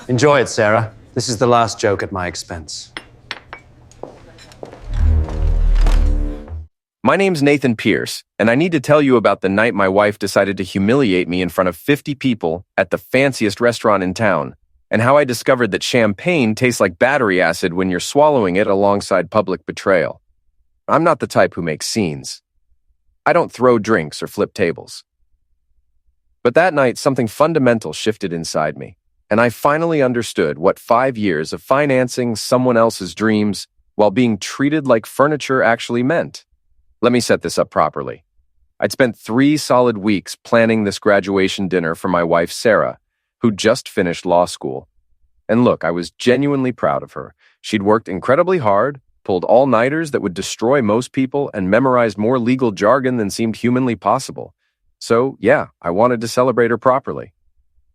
Enjoy it, Sarah. This is the last joke at my expense. My name's Nathan Pierce, and I need to tell you about the night my wife decided to humiliate me in front of 50 people at the fanciest restaurant in town, and how I discovered that champagne tastes like battery acid when you're swallowing it alongside public betrayal. I'm not the type who makes scenes. I don't throw drinks or flip tables. But that night, something fundamental shifted inside me, and I finally understood what 5 years of financing someone else's dreams while being treated like furniture actually meant. Let me set this up properly. I'd spent 3 solid weeks planning this graduation dinner for my wife, Sarah, who just finished law school. And look, I was genuinely proud of her. She'd worked incredibly hard, pulled all-nighters that would destroy most people, and memorized more legal jargon than seemed humanly possible. So, yeah, I wanted to celebrate her properly.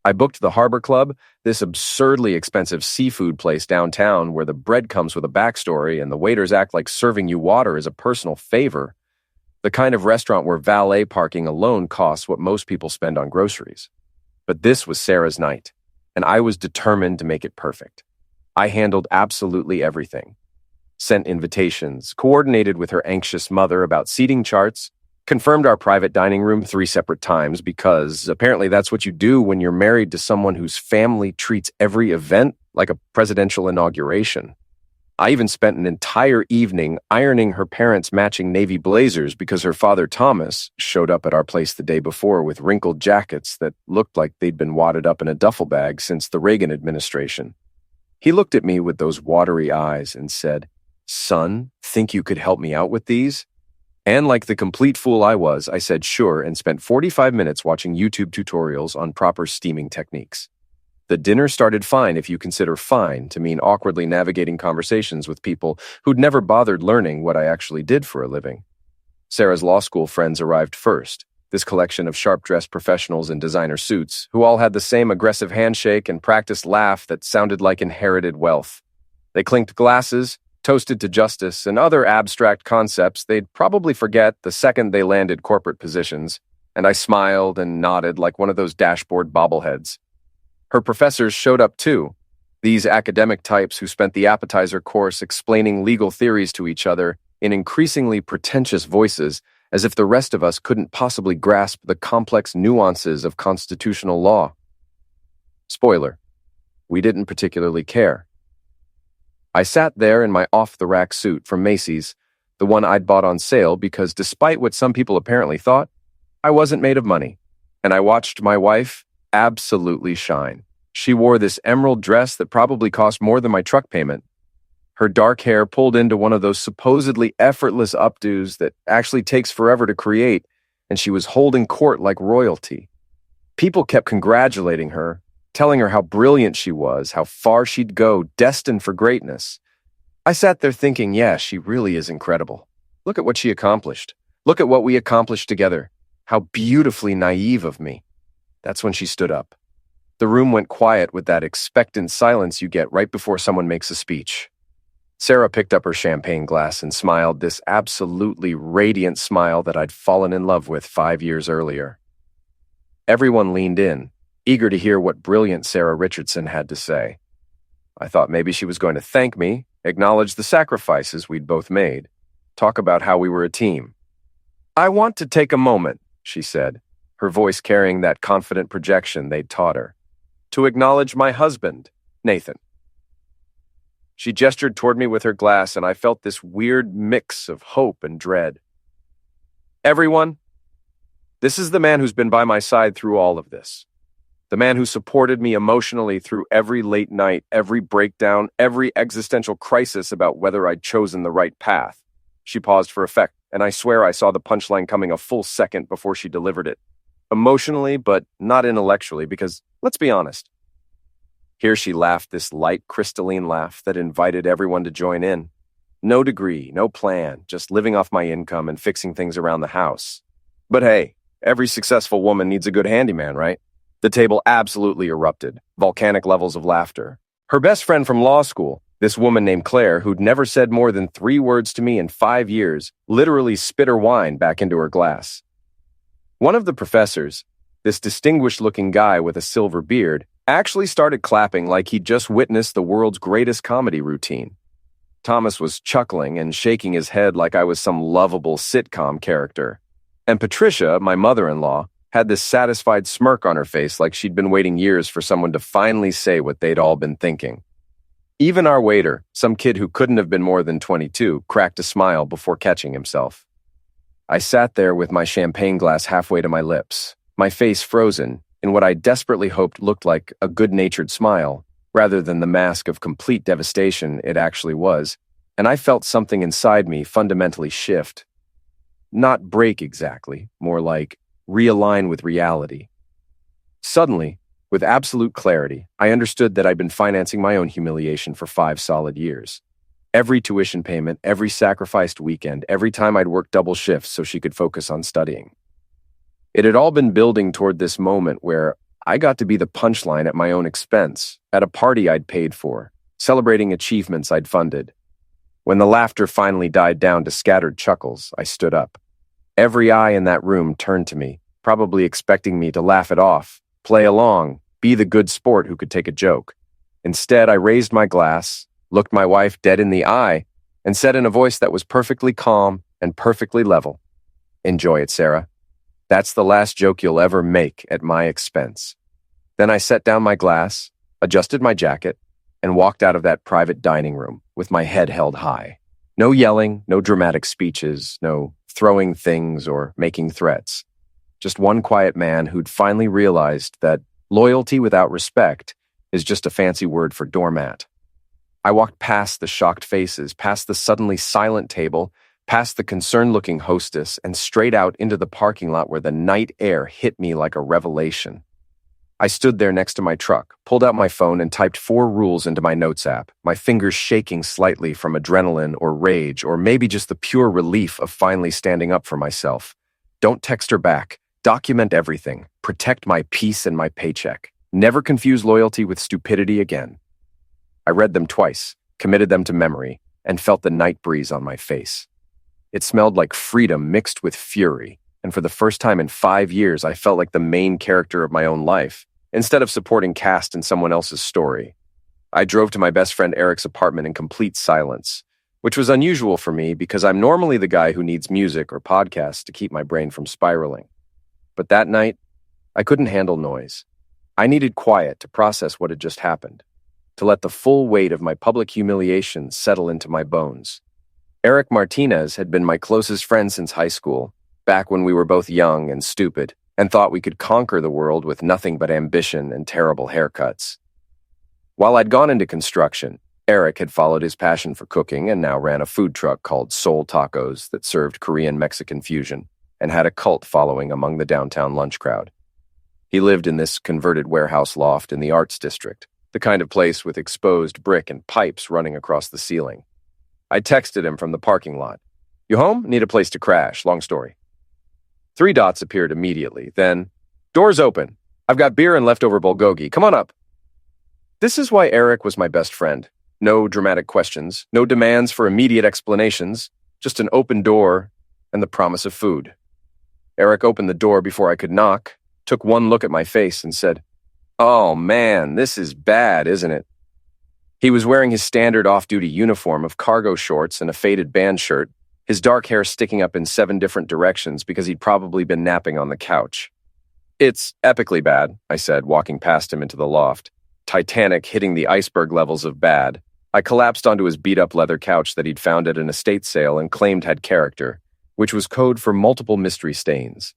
I booked the Harbor Club, this absurdly expensive seafood place downtown where the bread comes with a backstory and the waiters act like serving you water is a personal favor. The kind of restaurant where valet parking alone costs what most people spend on groceries. But this was Sarah's night, and I was determined to make it perfect. I handled absolutely everything. Sent invitations, coordinated with her anxious mother about seating charts, confirmed our private dining room 3 separate times because apparently that's what you do when you're married to someone whose family treats every event like a presidential inauguration. I even spent an entire evening ironing her parents' matching navy blazers because her father, Thomas, showed up at our place the day before with wrinkled jackets that looked like they'd been wadded up in a duffel bag since the Reagan administration. He looked at me with those watery eyes and said, "Son, think you could help me out with these?" And like the complete fool I was, I said sure and spent 45 minutes watching YouTube tutorials on proper steaming techniques. The dinner started fine if you consider fine to mean awkwardly navigating conversations with people who'd never bothered learning what I actually did for a living. Sarah's law school friends arrived first, this collection of sharp-dressed professionals in designer suits who all had the same aggressive handshake and practiced laugh that sounded like inherited wealth. They clinked glasses, toasted to justice, and other abstract concepts they'd probably forget the second they landed corporate positions, and I smiled and nodded like one of those dashboard bobbleheads. Her professors showed up too, these academic types who spent the appetizer course explaining legal theories to each other in increasingly pretentious voices as if the rest of us couldn't possibly grasp the complex nuances of constitutional law. Spoiler, we didn't particularly care. I sat there in my off-the-rack suit from Macy's, the one I'd bought on sale because despite what some people apparently thought, I wasn't made of money, and I watched my wife absolutely shine. She wore this emerald dress that probably cost more than my truck payment. Her dark hair pulled into one of those supposedly effortless updos that actually takes forever to create, and she was holding court like royalty. People kept congratulating her, telling her how brilliant she was, how far she'd go, destined for greatness. I sat there thinking, yeah, she really is incredible. Look at what she accomplished. Look at what we accomplished together. How beautifully naive of me. That's when she stood up. The room went quiet with that expectant silence you get right before someone makes a speech. Sarah picked up her champagne glass and smiled, this absolutely radiant smile that I'd fallen in love with 5 years earlier. Everyone leaned in, eager to hear what brilliant Sarah Richardson had to say. I thought maybe she was going to thank me, acknowledge the sacrifices we'd both made, talk about how we were a team. "I want to take a moment," she said, her voice carrying that confident projection they'd taught her, "to acknowledge my husband, Nathan." She gestured toward me with her glass, and I felt this weird mix of hope and dread. "Everyone, this is the man who's been by my side through all of this. The man who supported me emotionally through every late night, every breakdown, every existential crisis about whether I'd chosen the right path." She paused for effect, and I swear I saw the punchline coming a full second before she delivered it. Emotionally, but not intellectually, because, let's be honest. Here she laughed, this light, crystalline laugh that invited everyone to join in. No degree, no plan, just living off my income and fixing things around the house. But hey, every successful woman needs a good handyman, right? The table absolutely erupted, volcanic levels of laughter. Her best friend from law school, this woman named Claire, who'd never said more than 3 words to me in 5 years, literally spit her wine back into her glass. One of the professors, this distinguished-looking guy with a silver beard, actually started clapping like he'd just witnessed the world's greatest comedy routine. Thomas was chuckling and shaking his head like I was some lovable sitcom character. And Patricia, my mother-in-law, had this satisfied smirk on her face like she'd been waiting years for someone to finally say what they'd all been thinking. Even our waiter, some kid who couldn't have been more than 22, cracked a smile before catching himself. I sat there with my champagne glass halfway to my lips, my face frozen in what I desperately hoped looked like a good-natured smile, rather than the mask of complete devastation it actually was, and I felt something inside me fundamentally shift. Not break exactly, more like realign with reality. Suddenly, with absolute clarity, I understood that I'd been financing my own humiliation for 5 solid years. Every tuition payment, every sacrificed weekend, every time I'd work double shifts so she could focus on studying. It had all been building toward this moment where I got to be the punchline at my own expense, at a party I'd paid for, celebrating achievements I'd funded. When the laughter finally died down to scattered chuckles, I stood up. Every eye in that room turned to me, probably expecting me to laugh it off, play along, be the good sport who could take a joke. Instead, I raised my glass, looked my wife dead in the eye, and said in a voice that was perfectly calm and perfectly level, "Enjoy it, Sarah. That's the last joke you'll ever make at my expense." Then I set down my glass, adjusted my jacket, and walked out of that private dining room with my head held high. No yelling, no dramatic speeches, no throwing things or making threats. Just one quiet man who'd finally realized that loyalty without respect is just a fancy word for doormat. I walked past the shocked faces, past the suddenly silent table, past the concerned-looking hostess, and straight out into the parking lot where the night air hit me like a revelation. I stood there next to my truck, pulled out my phone, and typed 4 rules into my notes app, my fingers shaking slightly from adrenaline or rage, or maybe just the pure relief of finally standing up for myself. Don't text her back. Document everything. Protect my peace and my paycheck. Never confuse loyalty with stupidity again. I read them twice, committed them to memory, and felt the night breeze on my face. It smelled like freedom mixed with fury, and for the first time in 5 years, I felt like the main character of my own life, instead of supporting cast in someone else's story. I drove to my best friend Eric's apartment in complete silence, which was unusual for me because I'm normally the guy who needs music or podcasts to keep my brain from spiraling. But that night, I couldn't handle noise. I needed quiet to process what had just happened, to let the full weight of my public humiliation settle into my bones. Eric Martinez had been my closest friend since high school, back when we were both young and stupid, and thought we could conquer the world with nothing but ambition and terrible haircuts. While I'd gone into construction, Eric had followed his passion for cooking and now ran a food truck called Soul Tacos that served Korean-Mexican fusion and had a cult following among the downtown lunch crowd. He lived in this converted warehouse loft in the Arts District, the kind of place with exposed brick and pipes running across the ceiling. I texted him from the parking lot. "You home? Need a place to crash. Long story." 3 dots appeared immediately. Then, "Doors open. I've got beer and leftover bulgogi. Come on up." This is why Eric was my best friend. No dramatic questions, no demands for immediate explanations, just an open door and the promise of food. Eric opened the door before I could knock, took one look at my face and said, "Oh man, this is bad, isn't it?" He was wearing his standard off-duty uniform of cargo shorts and a faded band shirt, his dark hair sticking up in 7 different directions because he'd probably been napping on the couch. "It's epically bad," I said, walking past him into the loft. Titanic hitting the iceberg levels of bad. I collapsed onto his beat-up leather couch that he'd found at an estate sale and claimed had character, which was code for multiple mystery stains.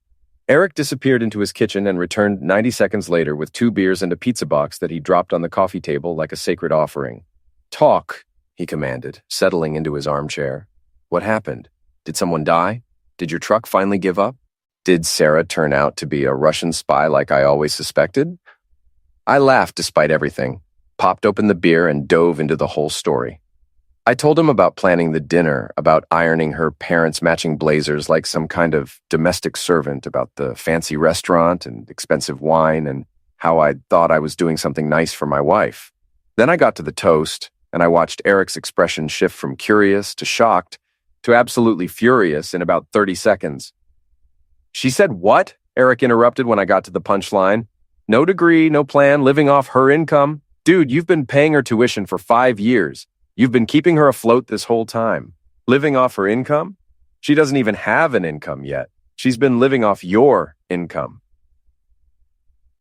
Eric disappeared into his kitchen and returned 90 seconds later with 2 beers and a pizza box that he dropped on the coffee table like a sacred offering. "Talk," he commanded, settling into his armchair. "What happened? Did someone die? Did your truck finally give up? Did Sarah turn out to be a Russian spy like I always suspected?" I laughed despite everything, popped open the beer, and dove into the whole story. I told him about planning the dinner, about ironing her parents' matching blazers like some kind of domestic servant, about the fancy restaurant and expensive wine, and how I thought I was doing something nice for my wife. Then I got to the toast, and I watched Eric's expression shift from curious to shocked to absolutely furious in about 30 seconds. "She said what?" Eric interrupted when I got to the punchline. No degree, no plan, living off her income. Dude, you've been paying her tuition for 5 years. You've been keeping her afloat this whole time. Living off her income? She doesn't even have an income yet. She's been living off your income.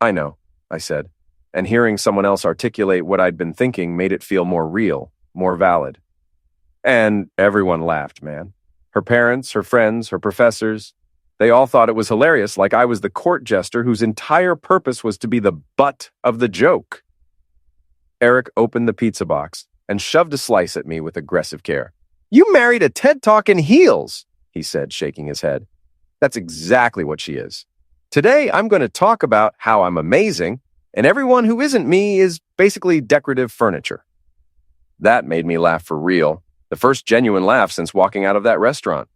I know, I said, and hearing someone else articulate what I'd been thinking made it feel more real, more valid. And everyone laughed, man. Her parents, her friends, her professors, they all thought it was hilarious, like I was the court jester whose entire purpose was to be the butt of the joke. Eric opened the pizza box and shoved a slice at me with aggressive care. You married a TED Talk in heels, he said, shaking his head. That's exactly what she is. Today, I'm going to talk about how I'm amazing, and everyone who isn't me is basically decorative furniture. That made me laugh for real, the first genuine laugh since walking out of that restaurant.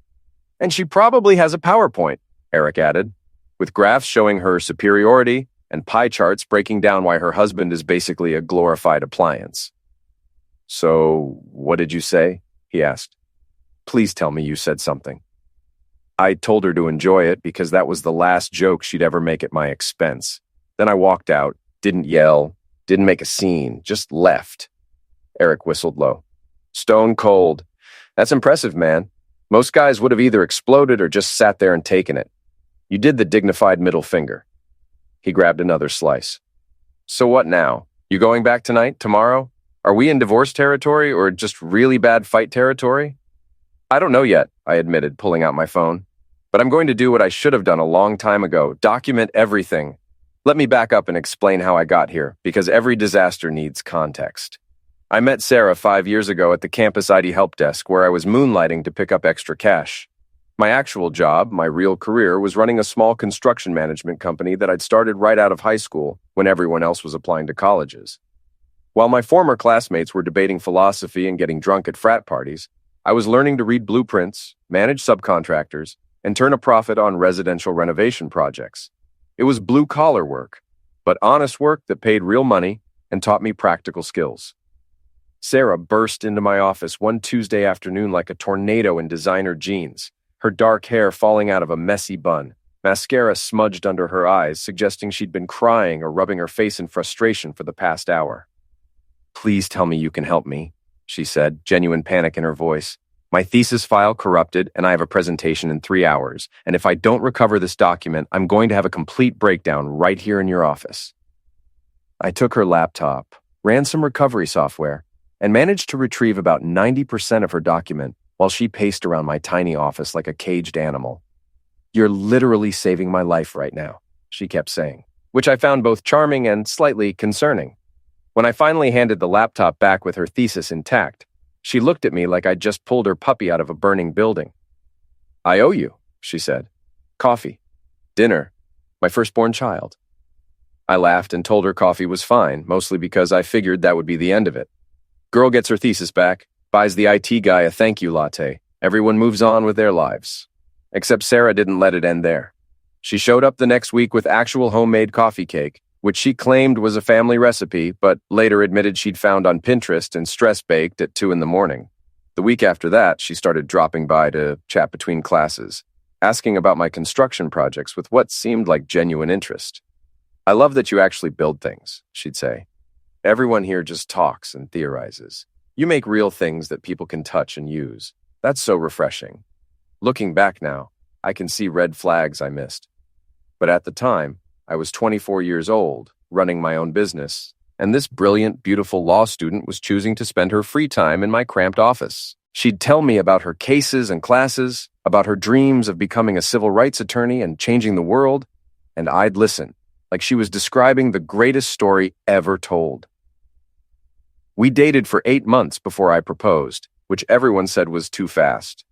And she probably has a PowerPoint, Eric added, with graphs showing her superiority and pie charts breaking down why her husband is basically a glorified appliance. So, what did you say? He asked. Please tell me you said something. I told her to enjoy it because that was the last joke she'd ever make at my expense. Then I walked out, didn't yell, didn't make a scene, just left. Eric whistled low. Stone cold. That's impressive, man. Most guys would have either exploded or just sat there and taken it. You did the dignified middle finger. He grabbed another slice. So what now? You going back tonight, tomorrow? Are we in divorce territory or just really bad fight territory? I don't know yet, I admitted, pulling out my phone. But I'm going to do what I should have done a long time ago, document everything. Let me back up and explain how I got here, because every disaster needs context. I met Sarah 5 years ago at the campus ID help desk where I was moonlighting to pick up extra cash. My actual job, my real career, was running a small construction management company that I'd started right out of high school when everyone else was applying to colleges. While my former classmates were debating philosophy and getting drunk at frat parties, I was learning to read blueprints, manage subcontractors, and turn a profit on residential renovation projects. It was blue-collar work, but honest work that paid real money and taught me practical skills. Sarah burst into my office one Tuesday afternoon like a tornado in designer jeans, her dark hair falling out of a messy bun, mascara smudged under her eyes, suggesting she'd been crying or rubbing her face in frustration for the past hour. Please tell me you can help me, she said, genuine panic in her voice. My thesis file corrupted, and I have a presentation in 3 hours, and if I don't recover this document, I'm going to have a complete breakdown right here in your office. I took her laptop, ran some recovery software, and managed to retrieve about 90% of her document while she paced around my tiny office like a caged animal. You're literally saving my life right now, she kept saying, which I found both charming and slightly concerning. When I finally handed the laptop back with her thesis intact, she looked at me like I'd just pulled her puppy out of a burning building. I owe you, she said. Coffee. Dinner. My firstborn child. I laughed and told her coffee was fine, mostly because I figured that would be the end of it. Girl gets her thesis back, buys the IT guy a thank you latte. Everyone moves on with their lives. Except Sarah didn't let it end there. She showed up the next week with actual homemade coffee cake, which she claimed was a family recipe, but later admitted she'd found on Pinterest and stress-baked at 2 a.m. The week after that, she started dropping by to chat between classes, asking about my construction projects with what seemed like genuine interest. I love that you actually build things, she'd say. Everyone here just talks and theorizes. You make real things that people can touch and use. That's so refreshing. Looking back now, I can see red flags I missed. But at the time, I was 24 years old, running my own business, and this brilliant, beautiful law student was choosing to spend her free time in my cramped office. She'd tell me about her cases and classes, about her dreams of becoming a civil rights attorney and changing the world, and I'd listen, like she was describing the greatest story ever told. We dated for 8 months before I proposed, which everyone said was too fast.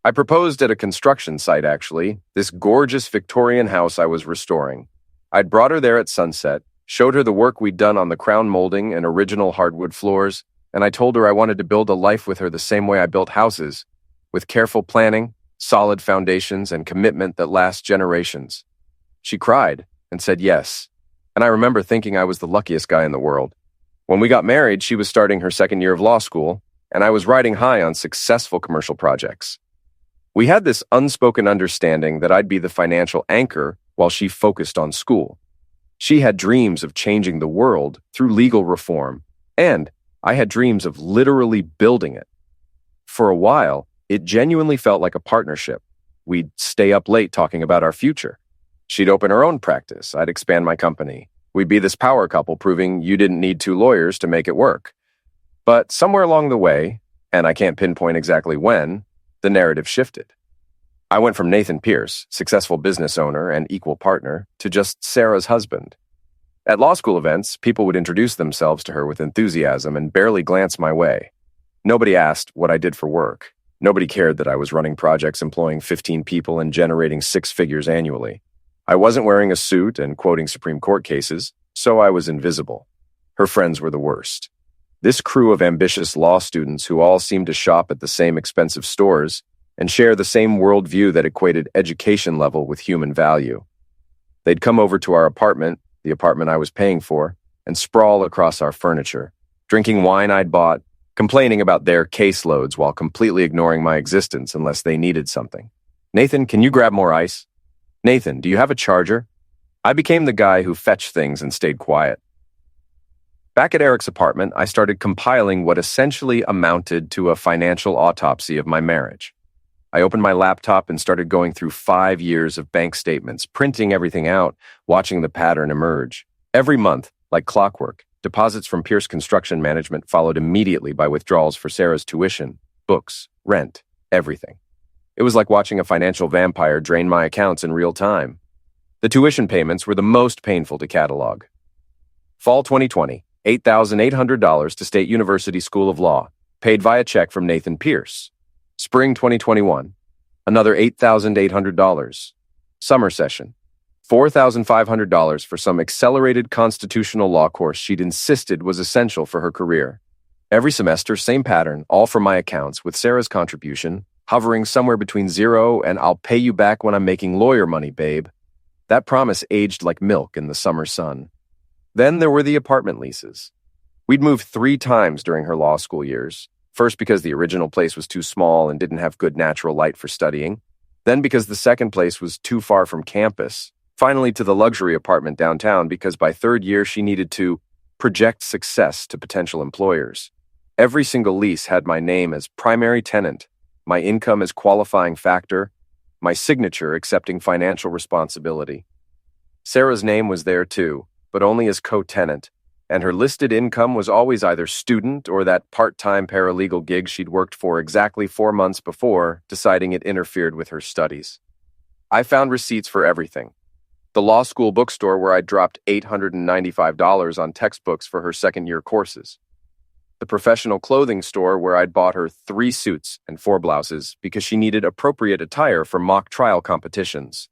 I proposed at a construction site, actually, this gorgeous Victorian house I was restoring. I'd brought her there at sunset, showed her the work we'd done on the crown molding and original hardwood floors, and I told her I wanted to build a life with her the same way I built houses, with careful planning, solid foundations, and commitment that lasts generations. She cried and said yes, and I remember thinking I was the luckiest guy in the world. When we got married, she was starting her second year of law school, and I was riding high on successful commercial projects. We had this unspoken understanding that I'd be the financial anchor while she focused on school. She had dreams of changing the world through legal reform, and I had dreams of literally building it. For a while, it genuinely felt like a partnership. We'd stay up late talking about our future. She'd open her own practice. I'd expand my company. We'd be this power couple proving you didn't need two lawyers to make it work. But somewhere along the way, and I can't pinpoint exactly when, the narrative shifted. I went from Nathan Pierce, successful business owner and equal partner, to just Sarah's husband. At law school events, people would introduce themselves to her with enthusiasm and barely glance my way. Nobody asked what I did for work. Nobody cared that I was running projects employing 15 people and generating 6 figures annually. I wasn't wearing a suit and quoting Supreme Court cases, so I was invisible. Her friends were the worst. This crew of ambitious law students who all seemed to shop at the same expensive stores and share the same worldview that equated education level with human value. They'd come over to our apartment, the apartment I was paying for, and sprawl across our furniture, drinking wine I'd bought, complaining about their caseloads while completely ignoring my existence unless they needed something. Nathan, can you grab more ice? Nathan, do you have a charger? I became the guy who fetched things and stayed quiet. Back at Eric's apartment, I started compiling what essentially amounted to a financial autopsy of my marriage. I opened my laptop and started going through 5 years of bank statements, printing everything out, watching the pattern emerge. Every month, like clockwork, deposits from Pierce Construction Management followed immediately by withdrawals for Sarah's tuition, books, rent, everything. It was like watching a financial vampire drain my accounts in real time. The tuition payments were the most painful to catalog. Fall 2020, $8,800 to State University School of Law, paid via check from Nathan Pierce. Spring 2021, another $8,800. Summer session, $4,500 for some accelerated constitutional law course she'd insisted was essential for her career. Every semester, same pattern, all from my accounts, with Sarah's contribution hovering somewhere between 0 and "I'll pay you back when I'm making lawyer money, babe." That promise aged like milk in the summer sun. Then there were the apartment leases. We'd moved 3 times during her law school years. First because the original place was too small and didn't have good natural light for studying. Then because the second place was too far from campus. Finally to the luxury apartment downtown because by 3rd year she needed to project success to potential employers. Every single lease had my name as primary tenant, my income as qualifying factor, my signature accepting financial responsibility. Sarah's name was there too, but only as co-tenant, and her listed income was always either student or that part-time paralegal gig she'd worked for exactly 4 months before, deciding it interfered with her studies. I found receipts for everything. The law school bookstore where I dropped $895 on textbooks for her second-year courses. The professional clothing store where I'd bought her 3 suits and 4 blouses because she needed appropriate attire for mock trial competitions.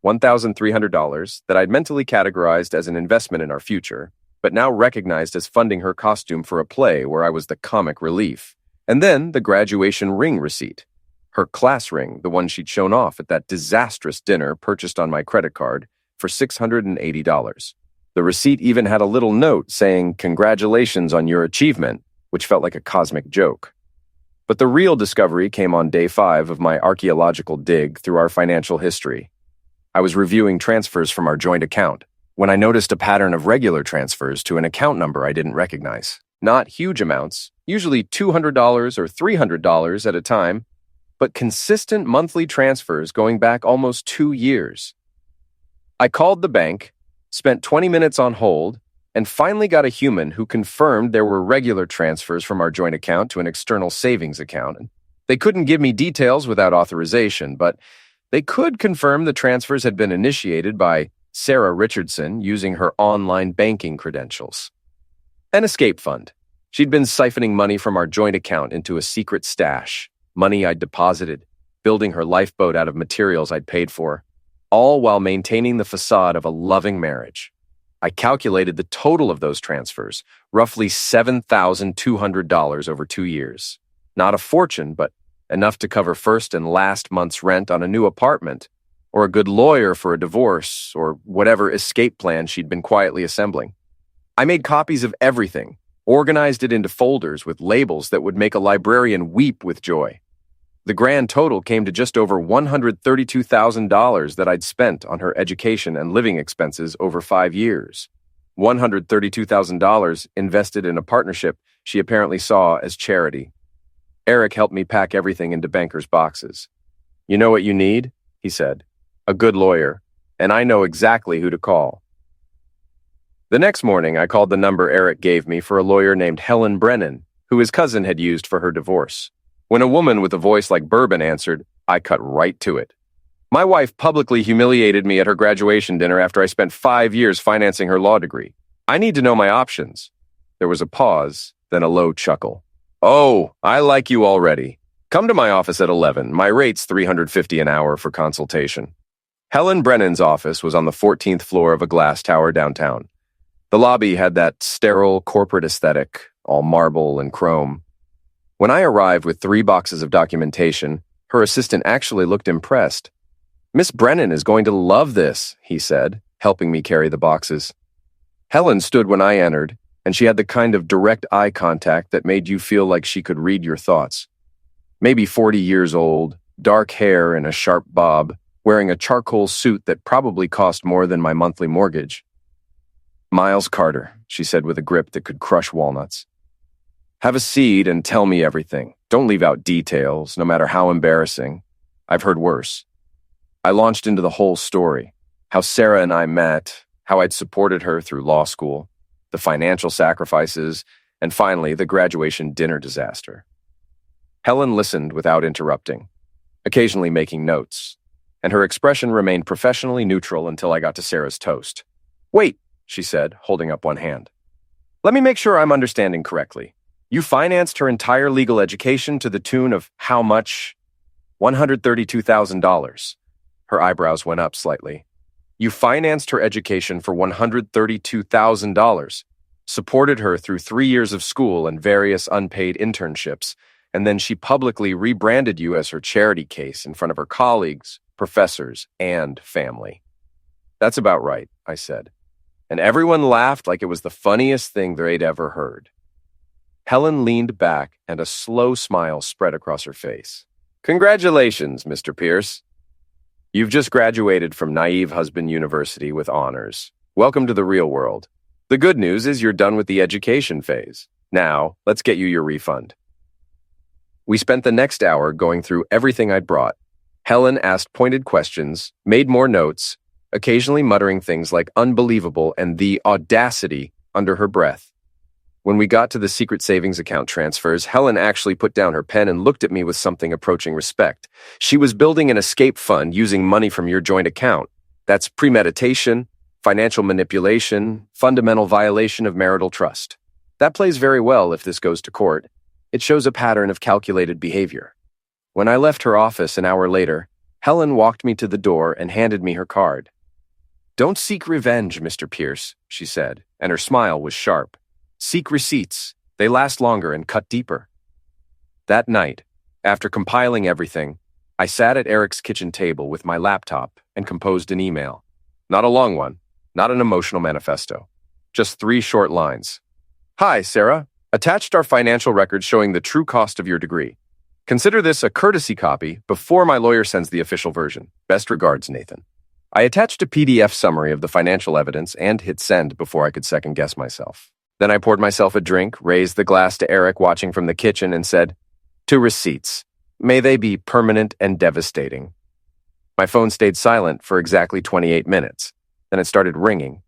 $1,300 that I'd mentally categorized as an investment in our future, but now recognized as funding her costume for a play where I was the comic relief. And then the graduation ring receipt. Her class ring, the one she'd shown off at that disastrous dinner purchased on my credit card for $680. The receipt even had a little note saying, "Congratulations on your achievement," which felt like a cosmic joke. But the real discovery came on day 5 of my archaeological dig through our financial history. I was reviewing transfers from our joint account when I noticed a pattern of regular transfers to an account number I didn't recognize. Not huge amounts, usually $200 or $300 at a time, but consistent monthly transfers going back almost 2 years. I called the bank, spent 20 minutes on hold, and finally got a human who confirmed there were regular transfers from our joint account to an external savings account. They couldn't give me details without authorization, but they could confirm the transfers had been initiated by Sarah Richardson using her online banking credentials. An escape fund. She'd been siphoning money from our joint account into a secret stash, money I'd deposited, building her lifeboat out of materials I'd paid for, all while maintaining the facade of a loving marriage. I calculated the total of those transfers, roughly $7,200 over 2 years. Not a fortune, but enough to cover first and last month's rent on a new apartment, or a good lawyer for a divorce, or whatever escape plan she'd been quietly assembling. I made copies of everything, organized it into folders with labels that would make a librarian weep with joy. The grand total came to just over $132,000 that I'd spent on her education and living expenses over 5 years. $132,000 invested in a partnership she apparently saw as charity. Eric helped me pack everything into banker's boxes. "You know what you need?" he said. "A good lawyer, and I know exactly who to call." The next morning, I called the number Eric gave me for a lawyer named Helen Brennan, who his cousin had used for her divorce. When a woman with a voice like bourbon answered, I cut right to it. My wife publicly humiliated me at her graduation dinner after I spent 5 years financing her law degree. I need to know my options. There was a pause, then a low chuckle. "Oh, I like you already. Come to my office at 11. My rate's $350 an hour for consultation." Helen Brennan's office was on the 14th floor of a glass tower downtown. The lobby had that sterile corporate aesthetic, all marble and chrome. When I arrived with 3 boxes of documentation, her assistant actually looked impressed. "Miss Brennan is going to love this," he said, helping me carry the boxes. Helen stood when I entered, and she had the kind of direct eye contact that made you feel like she could read your thoughts. Maybe 40 years old, dark hair and a sharp bob, wearing a charcoal suit that probably cost more than my monthly mortgage. "Miles Carter," she said with a grip that could crush walnuts. "Have a seat and tell me everything. Don't leave out details, no matter how embarrassing. I've heard worse." I launched into the whole story. How Sarah and I met, how I'd supported her through law school, the financial sacrifices, and finally the graduation dinner disaster. Helen listened without interrupting, occasionally making notes, and her expression remained professionally neutral until I got to Sarah's toast. "Wait," she said, holding up one hand. "Let me make sure I'm understanding correctly. You financed her entire legal education to the tune of how much?" $132,000. Her eyebrows went up slightly. "You financed her education for $132,000, supported her through 3 years of school and various unpaid internships, and then she publicly rebranded you as her charity case in front of her colleagues, professors, and family." "That's about right," I said. And everyone laughed like it was the funniest thing they'd ever heard. Helen leaned back, and a slow smile spread across her face. "Congratulations, Mr. Pierce. You've just graduated from Naive Husband University with honors. Welcome to the real world. The good news is you're done with the education phase. Now, let's get you your refund." We spent the next hour going through everything I'd brought. Helen asked pointed questions, made more notes, occasionally muttering things like "unbelievable" and "the audacity" under her breath. When we got to the secret savings account transfers, Helen actually put down her pen and looked at me with something approaching respect. "She was building an escape fund using money from your joint account. That's premeditation, financial manipulation, fundamental violation of marital trust. That plays very well if this goes to court. It shows a pattern of calculated behavior." When I left her office an hour later, Helen walked me to the door and handed me her card. "Don't seek revenge, Mr. Pierce," she said, and her smile was sharp. "Seek receipts. They last longer and cut deeper." That night, after compiling everything, I sat at Eric's kitchen table with my laptop and composed an email. Not a long one, not an emotional manifesto. Just 3 short lines. "Hi, Sarah. Attached are financial records showing the true cost of your degree. Consider this a courtesy copy before my lawyer sends the official version. Best regards, Nathan." I attached a PDF summary of the financial evidence and hit send before I could second-guess myself. Then I poured myself a drink, raised the glass to Eric watching from the kitchen, and said, "To receipts. May they be permanent and devastating." My phone stayed silent for exactly 28 minutes. Then it started ringing.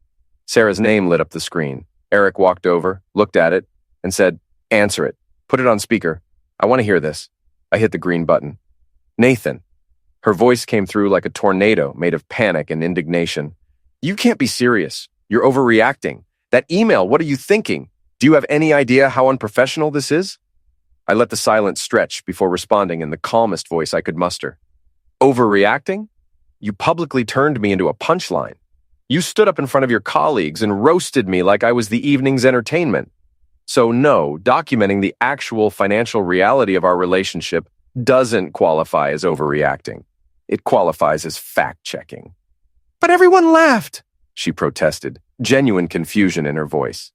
Sarah's name lit up the screen. Eric walked over, looked at it, and said, "Answer it. Put it on speaker. I want to hear this." I hit the green button. "Nathan." Her voice came through like a tornado made of panic and indignation. "You can't be serious. You're overreacting. That email, what are you thinking? Do you have any idea how unprofessional this is?" I let the silence stretch before responding in the calmest voice I could muster. "Overreacting? You publicly turned me into a punchline. You stood up in front of your colleagues and roasted me like I was the evening's entertainment. So no, documenting the actual financial reality of our relationship doesn't qualify as overreacting. It qualifies as fact-checking." "But everyone laughed," she protested, genuine confusion in her voice.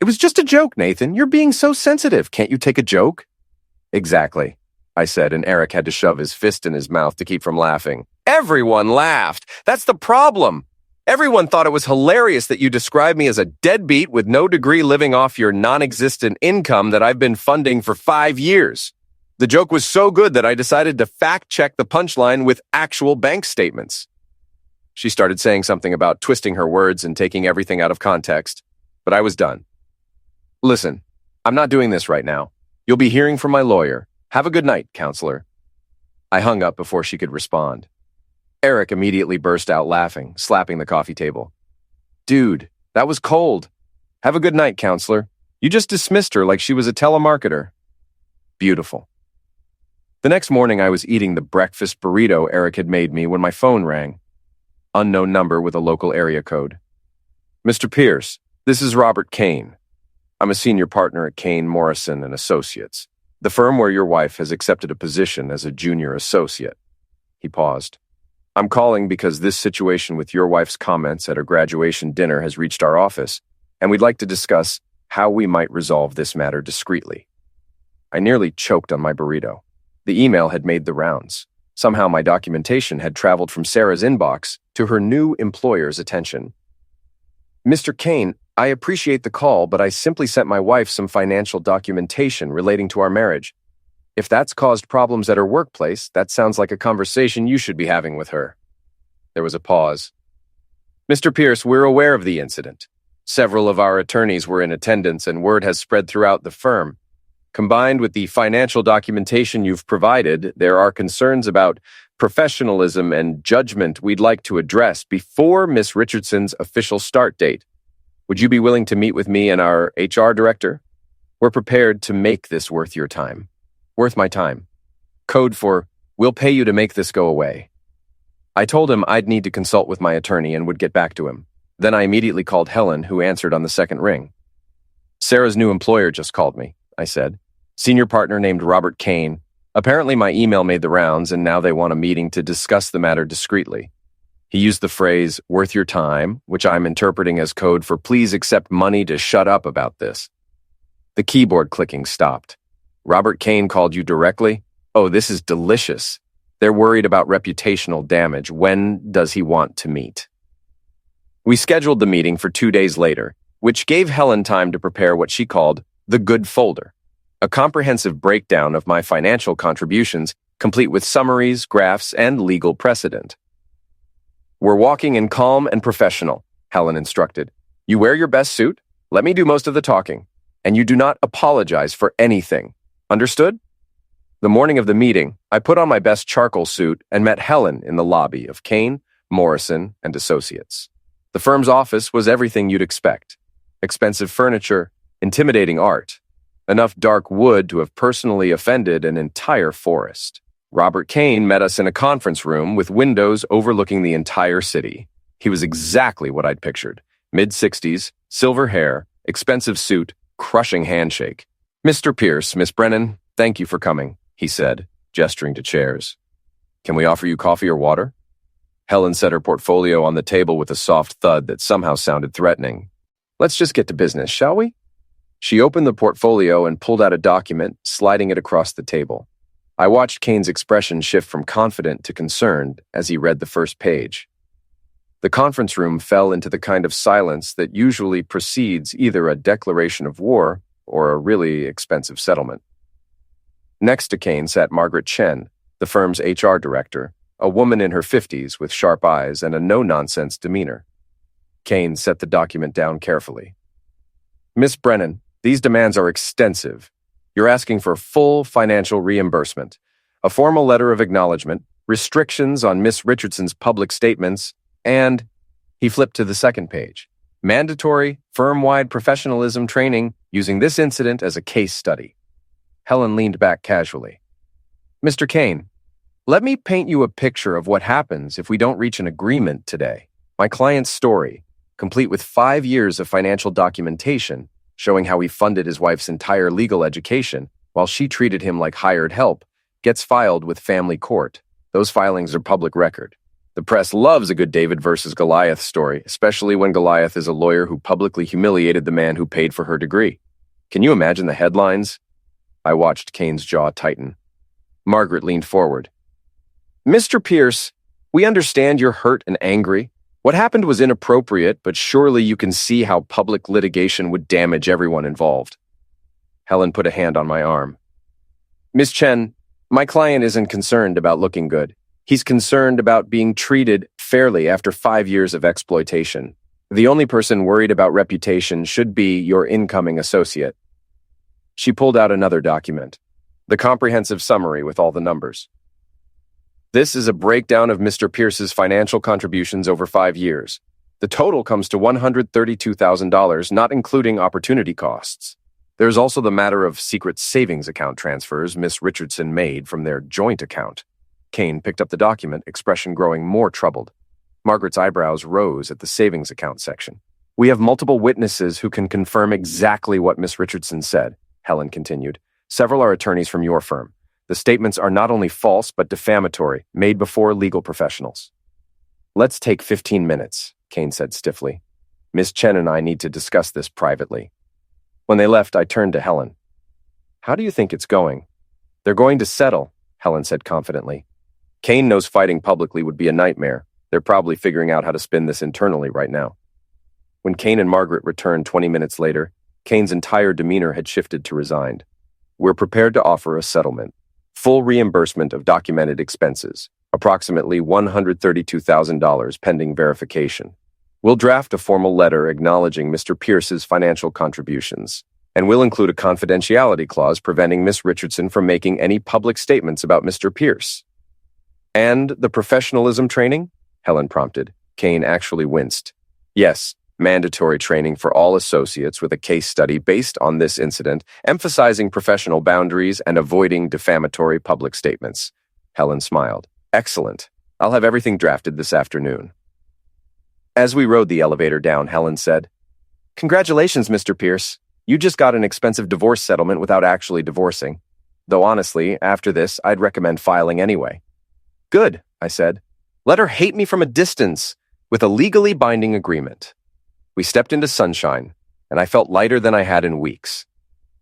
"It was just a joke, Nathan. You're being so sensitive. Can't you take a joke?" "Exactly. I said, and Eric had to shove his fist in his mouth to keep from laughing. Everyone laughed. That's the problem. Everyone thought it was hilarious that you described me as a deadbeat with no degree living off your non-existent income that I've been funding for 5 years. The joke was so good that I decided to fact-check the punchline with actual bank statements. She started saying something about twisting her words and taking everything out of context, but I was done. Listen, I'm not doing this right now. You'll be hearing from my lawyer. Have a good night, counselor. I hung up before she could respond. Eric immediately burst out laughing, slapping the coffee table. Dude, that was cold. Have a good night, counselor. You just dismissed her like she was a telemarketer. Beautiful. The next morning, I was eating the breakfast burrito Eric had made me when my phone rang. Unknown number with a local area code. Mr. Pierce, this is Robert Kane. I'm a senior partner at Kane, Morrison & Associates, the firm where your wife has accepted a position as a junior associate. He paused. I'm calling because this situation with your wife's comments at her graduation dinner has reached our office, and we'd like to discuss how we might resolve this matter discreetly. I nearly choked on my burrito. The email had made the rounds. Somehow my documentation had traveled from Sarah's inbox to her new employer's attention. Mr. Kane, I appreciate the call, but I simply sent my wife some financial documentation relating to our marriage. If that's caused problems at her workplace, that sounds like a conversation you should be having with her. There was a pause. Mr. Pierce, we're aware of the incident. Several of our attorneys were in attendance and word has spread throughout the firm. Combined with the financial documentation you've provided, there are concerns about professionalism and judgment we'd like to address before Miss Richardson's official start date. Would you be willing to meet with me and our HR director? We're prepared to make this worth your time. Worth my time. Code for, we'll pay you to make this go away. I told him I'd need to consult with my attorney and would get back to him. Then I immediately called Helen, who answered on the second ring. Sarah's new employer just called me, I said. Senior partner named Robert Kane. Apparently my email made the rounds and now they want a meeting to discuss the matter discreetly. He used the phrase, worth your time, which I'm interpreting as code for please accept money to shut up about this. The keyboard clicking stopped. Robert Kane called you directly? Oh, this is delicious. They're worried about reputational damage. When does he want to meet? We scheduled the meeting for 2 days later, which gave Helen time to prepare what she called the good folder, a comprehensive breakdown of my financial contributions, complete with summaries, graphs, and legal precedent. We're walking in calm and professional, Helen instructed. You wear your best suit, let me do most of the talking, and you do not apologize for anything. Understood? The morning of the meeting, I put on my best charcoal suit and met Helen in the lobby of Kane, Morrison & Associates. The firm's office was everything you'd expect. Expensive furniture, intimidating art, enough dark wood to have personally offended an entire forest. Robert Kane met us in a conference room with windows overlooking the entire city. He was exactly what I'd pictured. Mid-60s, silver hair, expensive suit, crushing handshake. Mr. Pierce, Miss Brennan, thank you for coming, he said, gesturing to chairs. Can we offer you coffee or water? Helen set her portfolio on the table with a soft thud that somehow sounded threatening. Let's just get to business, shall we? She opened the portfolio and pulled out a document, sliding it across the table. I watched Kane's expression shift from confident to concerned as he read the first page. The conference room fell into the kind of silence that usually precedes either a declaration of war or a really expensive settlement. Next to Kane sat Margaret Chen, the firm's HR director, a woman in her 50s with sharp eyes and a no-nonsense demeanor. Kane set the document down carefully. Miss Brennan, these demands are extensive. You're asking for full financial reimbursement, a formal letter of acknowledgement, restrictions on Miss Richardson's public statements, and, he flipped to the second page, mandatory, firm-wide professionalism training using this incident as a case study. Helen leaned back casually. Mr. Kane, let me paint you a picture of what happens if we don't reach an agreement today. My client's story, complete with 5 years of financial documentation, showing how he funded his wife's entire legal education while she treated him like hired help, gets filed with family court. Those filings are public record. The press loves a good David versus Goliath story, especially when Goliath is a lawyer who publicly humiliated the man who paid for her degree. Can you imagine the headlines? I watched Kane's jaw tighten. Margaret leaned forward. Mr. Pierce, we understand you're hurt and angry. What happened was inappropriate, but surely you can see how public litigation would damage everyone involved. Helen put a hand on my arm. Miss Chen, my client isn't concerned about looking good. He's concerned about being treated fairly after 5 years of exploitation. The only person worried about reputation should be your incoming associate. She pulled out another document, the comprehensive summary with all the numbers. This is a breakdown of Mr. Pierce's financial contributions over 5 years. The total comes to $132,000, not including opportunity costs. There's also the matter of secret savings account transfers Miss Richardson made from their joint account. Kane picked up the document, expression growing more troubled. Margaret's eyebrows rose at the savings account section. We have multiple witnesses who can confirm exactly what Miss Richardson said, Helen continued. Several are attorneys from your firm. The statements are not only false but defamatory, made before legal professionals. Let's take 15 minutes, Kane said stiffly. Miss Chen and I need to discuss this privately. When they left, I turned to Helen. How do you think it's going? They're going to settle, Helen said confidently. Kane knows fighting publicly would be a nightmare. They're probably figuring out how to spin this internally right now. When Kane and Margaret returned 20 minutes later, Kane's entire demeanor had shifted to resigned. We're prepared to offer a settlement. Full reimbursement of documented expenses, approximately $132,000 pending verification. We'll draft a formal letter acknowledging Mr. Pierce's financial contributions, and we'll include a confidentiality clause preventing Miss Richardson from making any public statements about Mr. Pierce. And the professionalism training? Helen prompted. Kane actually winced. Yes, mandatory training for all associates with a case study based on this incident, emphasizing professional boundaries and avoiding defamatory public statements. Helen smiled. Excellent. I'll have everything drafted this afternoon. As we rode the elevator down, Helen said, Congratulations, Mr. Pierce. You just got an expensive divorce settlement without actually divorcing. Though honestly, after this, I'd recommend filing anyway. Good, I said. Let her hate me from a distance, with a legally binding agreement. We stepped into sunshine, and I felt lighter than I had in weeks.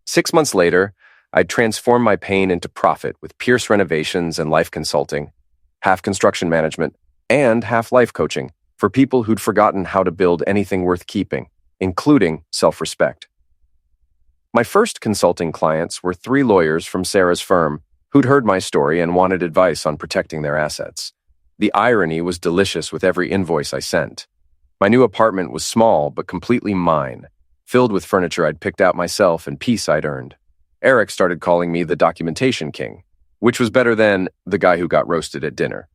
6 months later, I'd transformed my pain into profit with Pierce Renovations and life consulting, half construction management, and half life coaching for people who'd forgotten how to build anything worth keeping, including self-respect. My first consulting clients were 3 lawyers from Sarah's firm who'd heard my story and wanted advice on protecting their assets. The irony was delicious with every invoice I sent. My new apartment was small but completely mine, filled with furniture I'd picked out myself and peace I'd earned. Eric started calling me the documentation king, which was better than the guy who got roasted at dinner.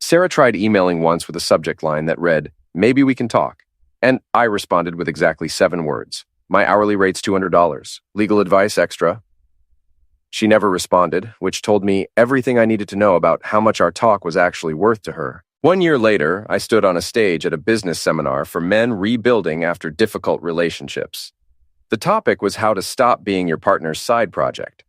Sarah tried emailing once with a subject line that read, "Maybe we can talk," and I responded with exactly 7 words. My hourly rate's $200. Legal advice extra. She never responded, which told me everything I needed to know about how much our talk was actually worth to her. 1 year later, I stood on a stage at a business seminar for men rebuilding after difficult relationships. The topic was how to stop being your partner's side project.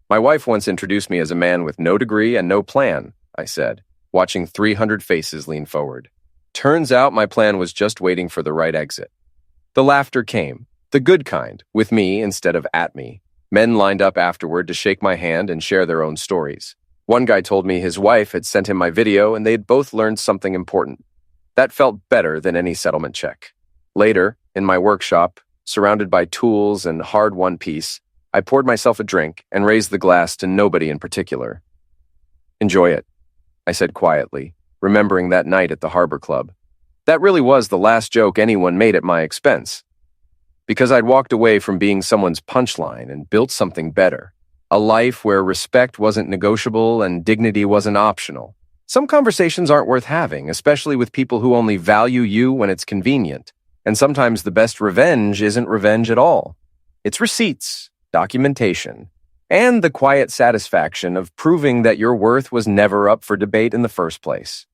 My wife once introduced me as a man with no degree and no plan, I said, watching 300 faces lean forward. Turns out my plan was just waiting for the right exit. The laughter came, the good kind, with me instead of at me. Men lined up afterward to shake my hand and share their own stories. One guy told me his wife had sent him my video and they'd both learned something important. That felt better than any settlement check. Later, in my workshop, surrounded by tools and hard-won peace, I poured myself a drink and raised the glass to nobody in particular. Enjoy it, I said quietly, remembering that night at the Harbor Club. That really was the last joke anyone made at my expense. Because I'd walked away from being someone's punchline and built something better. A life where respect wasn't negotiable and dignity wasn't optional. Some conversations aren't worth having, especially with people who only value you when it's convenient. And sometimes the best revenge isn't revenge at all. It's receipts, documentation, and the quiet satisfaction of proving that your worth was never up for debate in the first place.